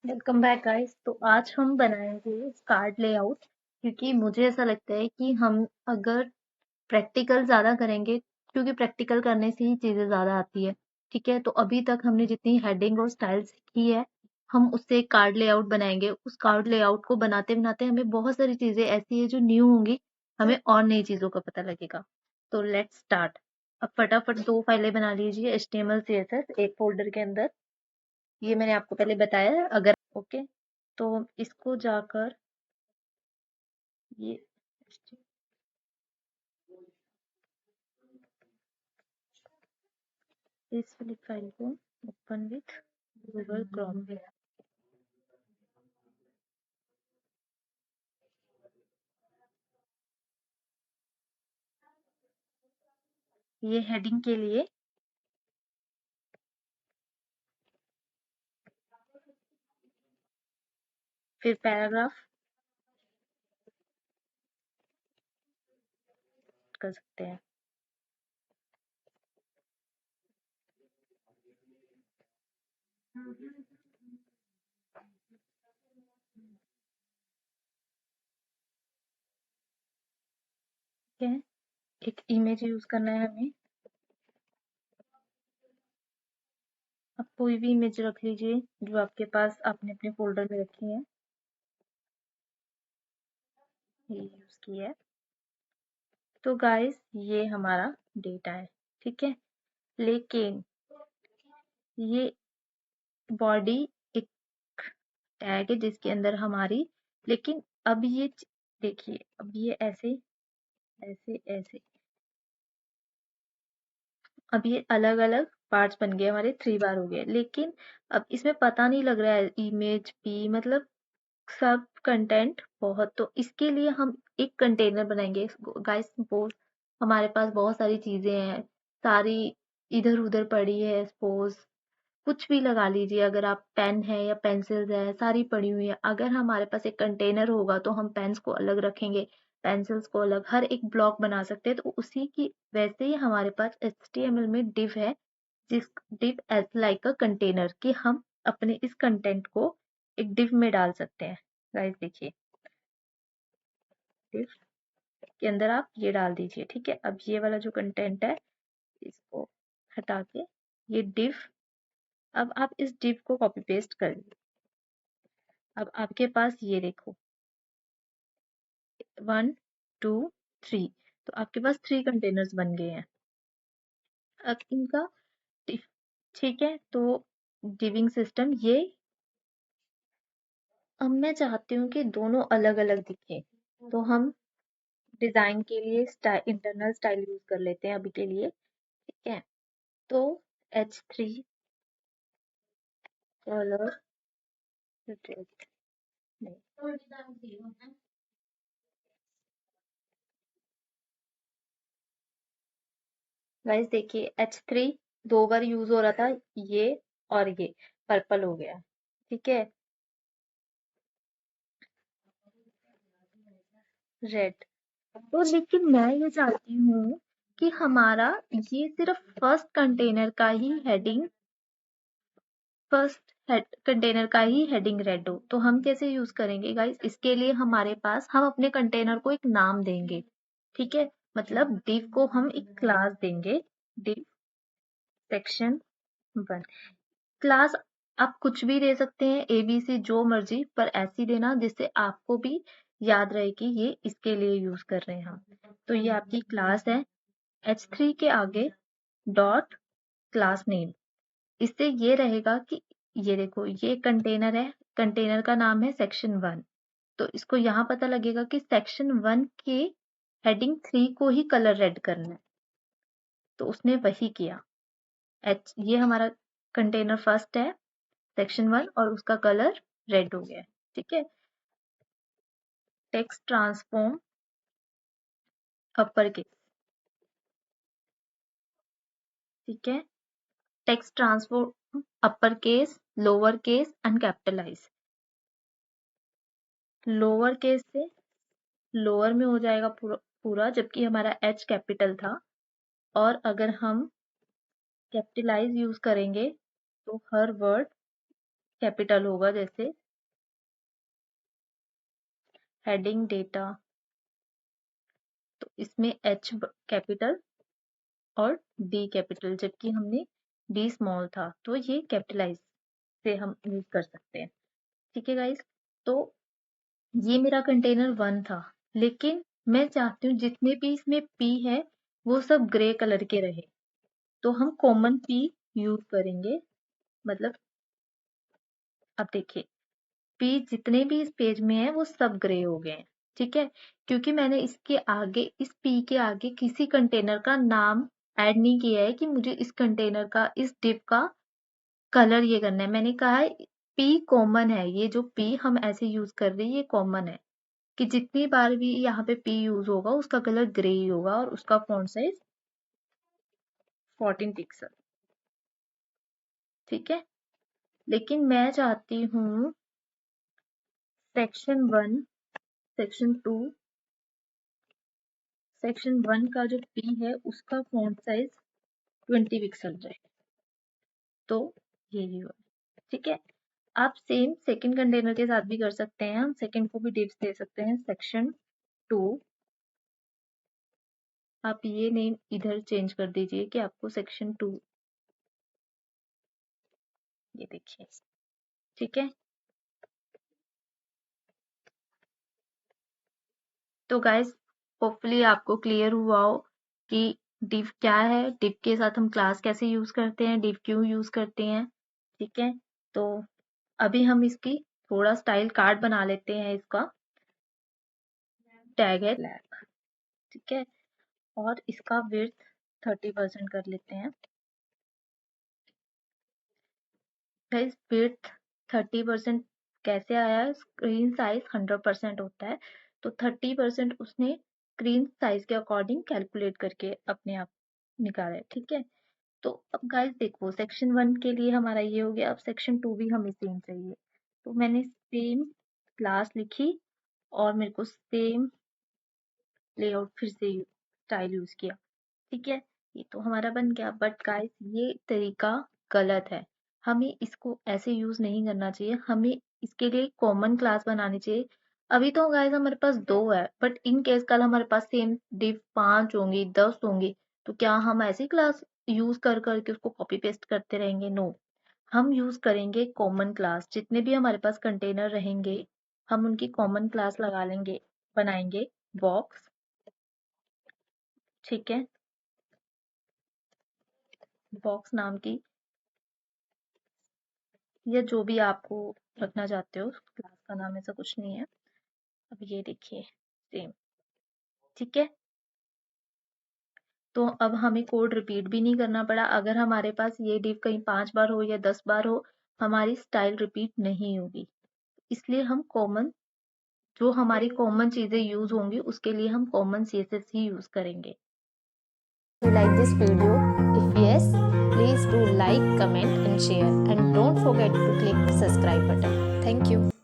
Welcome back guys. तो आज हम बनाएंगे कार्ड लेआउट, क्योंकि मुझे ऐसा लगता है कि हम अगर प्रैक्टिकल ज़्यादा करेंगे, क्योंकि प्रैक्टिकल करने से ही चीज़ें ज़्यादा आती है। ठीक है, तो अभी तक हमने जितनी हेडिंग और स्टाइल सीखी है, हम उससे एक कार्ड लेआउट बनाएंगे। उस कार्ड लेआउट को बनाते बनाते हमें बहुत सारी चीज़ें ऐसी है जो न्यू होंगी, हमें और नई चीज़ों का पता लगेगा। तो लेट्स स्टार्ट। अब फटाफट 2 फाइलें बना लीजिए HTML CSS एक फोल्डर के अंदर। ये मैंने आपको पहले बताया है। अगर ओके, तो इसको जाकर ये इस वाली फाइल को ओपन विथ गूगल क्रोम। ये हेडिंग के लिए, फिर पैराग्राफ कर सकते हैं। ठीक है, एक इमेज यूज करना है हमें। आप कोई भी इमेज रख लीजिए जो आपके पास आपने अपने फोल्डर में रखी है। ये यूज की है। तो गाइस, ये हमारा डेटा है। ठीक है, लेकिन ये बॉडी एक टैग है जिसके अंदर हमारी, लेकिन अब ये देखिए, अब ये ऐसे ऐसे ऐसे, अब ये अलग अलग पार्ट्स बन गए, हमारे 3 बार हो गए। लेकिन अब इसमें पता नहीं लग रहा है इमेज पी, मतलब सब कंटेंट बहुत। तो इसके लिए हम एक कंटेनर बनाएंगे गाइस। सपोज हमारे पास बहुत सारी चीजें हैं, सारी इधर उधर पड़ी है। सपोज कुछ भी लगा लीजिए, अगर आप पेन है या पेंसिल्स है सारी पड़ी हुई है। अगर हमारे पास एक कंटेनर होगा तो हम पेन्स को अलग रखेंगे, पेंसिल्स को अलग, हर एक ब्लॉक बना सकते हैं। तो उसी की वैसे ही हमारे पास HTML में डिव है, जिस div as like a container, कि हम अपने इस कंटेंट को एक डिव में डाल सकते हैं। गाइस देखिए, डिव के अंदर आप ये डाल दीजिए। ठीक है, अब ये वाला जो कंटेंट है इसको हटा के ये डिव, अब आप इस डिव को कॉपी पेस्ट कर लीजिए। अब आपके पास ये देखो 1 2 3, तो आपके पास 3 कंटेनर्स बन गए हैं। अब इनका ठीक है, तो डिविंग सिस्टम ये, अब मैं चाहती हूँ कि दोनों अलग अलग दिखे। तो हम डिजाइन के लिए इंटरनल स्टाइल यूज कर लेते हैं अभी के लिए। ठीक है, तो H3 कलर रेड, नहीं, गाइस देखिए H3 2 बार यूज हो रहा था, ये और ये पर्पल हो गया। ठीक है, रेड। तो लेकिन मैं ये चाहती हूँ कि हमारा ये सिर्फ फर्स्ट कंटेनर का ही हेडिंग, फर्स्ट कंटेनर का ही हेडिंग रेड हो। तो हम कैसे यूज करेंगे गाइस? इसके लिए हमारे पास, हम अपने कंटेनर को एक नाम देंगे। ठीक है, मतलब div को हम एक क्लास देंगे, div section 1 क्लास। आप कुछ भी दे सकते हैं, ABC जो मर्जी, पर ऐसी देना जिससे आपको भी याद रहे कि ये इसके लिए यूज कर रहे हैं हम। तो ये आपकी क्लास है। H3 के आगे डॉट क्लास नेम, इससे ये रहेगा कि ये देखो, ये कंटेनर है, कंटेनर का नाम है section 1। तो इसको यहाँ पता लगेगा कि section 1 के हेडिंग 3 को ही कलर रेड करना है। तो उसने वही किया। ये हमारा कंटेनर फर्स्ट है section 1, और उसका कलर रेड हो गया है। ठीक है, टेक्स्ट ट्रांसफॉर्म अपर केस। ठीक है, text transform upper case, lower case, uncapitalize. Lower case से लोअर में हो जाएगा पूरा पूरा, जबकि हमारा H कैपिटल था। और अगर हम कैपिटलाइज यूज करेंगे तो हर वर्ड कैपिटल होगा, जैसे हेडिंग डेटा, तो इसमें एच कैपिटल और डी कैपिटल, जबकि हमने डी स्मॉल था, तो ये कैपिटलाइज से हम यूज कर सकते हैं। ठीक है गाइस, तो ये मेरा कंटेनर 1 था, लेकिन मैं चाहती हूँ जितने भी इसमें पी है वो सब ग्रे कलर के रहे, तो हम कॉमन पी यूज करेंगे। मतलब अब देखिए, पी जितने भी इस पेज में है वो सब ग्रे हो गए हैं। ठीक है, क्योंकि मैंने इसके आगे, इस पी के आगे किसी कंटेनर का नाम ऐड नहीं किया है कि मुझे इस कंटेनर का, इस डिव का कलर ये करना है। मैंने कहा है पी कॉमन है, ये जो पी हम ऐसे यूज कर रहे हैं ये कॉमन है, कि जितनी बार भी यहाँ पे पी यूज होगा उसका कलर ग्रे ही होगा और उसका फॉन्ट साइज 14 पिक्सल। ठीक है, लेकिन मैं चाहती हूँ सेक्शन 1, सेक्शन 2, सेक्शन 1 का जो पी है उसका फॉन्ट साइज 20 पिक्सल रहे, तो यही हुआ। ठीक है, आप सेम सेकंड कंटेनर के साथ भी कर सकते हैं, हम सेकंड को भी डिव्स दे सकते हैं, सेक्शन 2। आप ये नेम इधर चेंज कर दीजिए कि आपको सेक्शन 2, ये देखिए। ठीक है, तो गाइस होपफुली आपको क्लियर हुआ हो कि div क्या है, div के साथ हम क्लास कैसे यूज करते हैं, div क्यों यूज करते हैं। ठीक है, तो अभी हम इसकी थोड़ा स्टाइल कार्ड बना लेते हैं। इसका टैग है ब्लैक। ठीक है, और इसका विड्थ 30% कर लेते हैं। गाइस विड्थ 30% कैसे आया है, स्क्रीन साइज 100% होता है, तो 30% उसने स्क्रीन साइज के अकॉर्डिंग कैलकुलेट करके अपने आप निकाला है। ठीक है, तो अब गाइस देखो, सेक्शन 1 के लिए हमारा ये हो गया, अब सेक्शन 2 भी हमें सेम चाहिए, तो मैंने सेम क्लास लिखी और मेरे को सेम लेआउट फिर से स्टाइल यूज किया। ठीक है, ये तो हमारा बन गया, बट गाइस ये तरीका गलत है, हमें इसको ऐसे यूज नहीं करना चाहिए, हमें इसके लिए कॉमन क्लास बनानी चाहिए। अभी तो गाइस हमारे पास 2 है, बट इन केस कल हमारे पास सेम डिव 5 होंगी, 10 होंगी, तो क्या हम ऐसी क्लास यूज कर करके उसको कॉपी पेस्ट करते रहेंगे? नो, हम यूज करेंगे कॉमन क्लास, जितने भी हमारे पास कंटेनर रहेंगे हम उनकी कॉमन क्लास लगा लेंगे, बनाएंगे बॉक्स। ठीक है, बॉक्स नाम की, या जो भी आपको रखना चाहते हो, क्लास का नाम ऐसा कुछ नहीं है। अब ये देखिए सेम। ठीक है, तो अब हमें कोड रिपीट भी नहीं करना पड़ा, अगर हमारे पास ये डिव कहीं 5 बार हो या 10 बार हो, हमारी स्टाइल रिपीट नहीं होगी। इसलिए हम कॉमन, जो हमारी कॉमन चीजें यूज होंगी उसके लिए हम कॉमन सीएसएस ही यूज करेंगे। You like this video? If yes, please do like, comment and share, and don't forget to click subscribe button. Thank you.